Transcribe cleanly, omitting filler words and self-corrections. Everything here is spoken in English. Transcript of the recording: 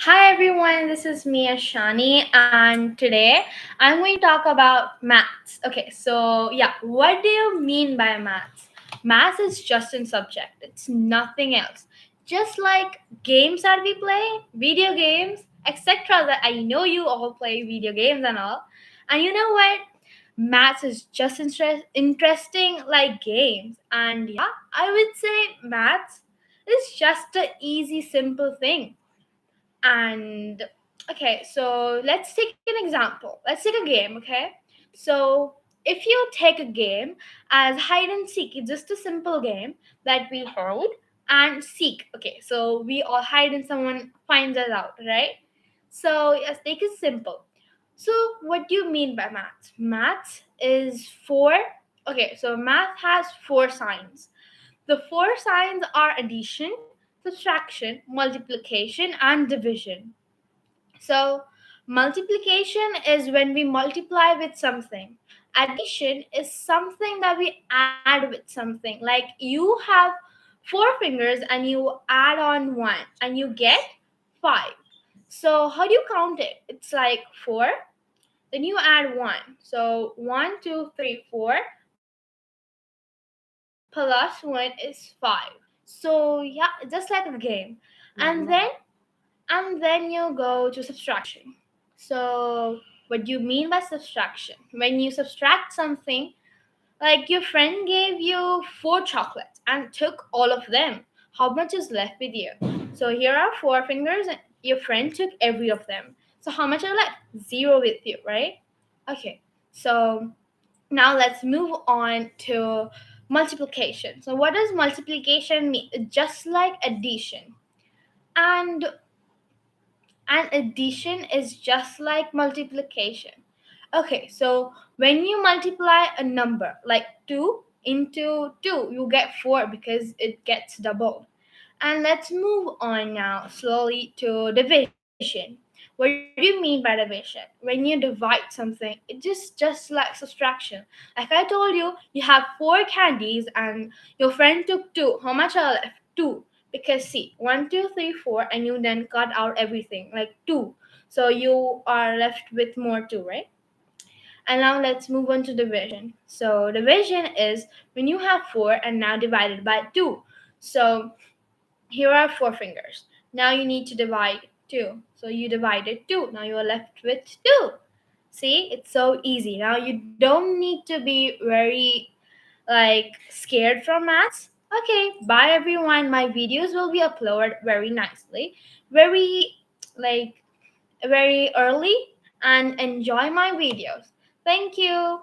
Hi everyone, this is me Ashani, and today I'm going to talk about maths. Okay, so yeah, what do you mean by maths? Maths is just a subject, it's nothing else. Just like games that we play, video games, etc. That I know you all play video games and all. And you know what? Maths is just interesting like games. And yeah, I would say maths is just an easy, simple thing. And okay, so let's take an example. Let's take a game, okay? So if you take a game as hide and seek, it's just a simple game that we hold and seek. Okay, so we all hide and someone finds us out, right? So yes, take it simple. So what do you mean by maths? Maths is four. Okay, so math has four signs. The four signs are addition, subtraction, multiplication, and division. So, multiplication is when we multiply with something. Addition is something that we add with something. Like you have four fingers and you add on one and you get five. So, how do you count it? It's like four, then you add one. So, one, two, three, four plus one is five. So, yeah, just like a game. And then you go to subtraction. So what do you mean by subtraction? When you subtract something, like your friend gave you four chocolates and took all of them, how much is left with you? So here are four fingers and your friend took every of them, so how much are left? Zero with you, right? Okay, so now let's move on to multiplication. So what does multiplication mean? Just like addition. And And addition is just like multiplication. Okay, so when you multiply a number like 2 into 2, you get 4 because it gets doubled. And let's move on now slowly to division. What do you mean by division? When you divide something, it just like subtraction. Like I told you, you have four candies and your friend took two. How much are left? Two. Because see, one, two, three, four, and you then cut out everything like two. So you are left with more two, right? And now let's move on to division. So division is when you have four and now divided by two. So here are four fingers. Now you need to divide two. So you divided two. Now you are left with two. See, it's so easy. Now you don't need to be very like scared from maths. Okay, bye everyone. My videos will be uploaded very nicely, very like very early, and enjoy my videos. Thank you.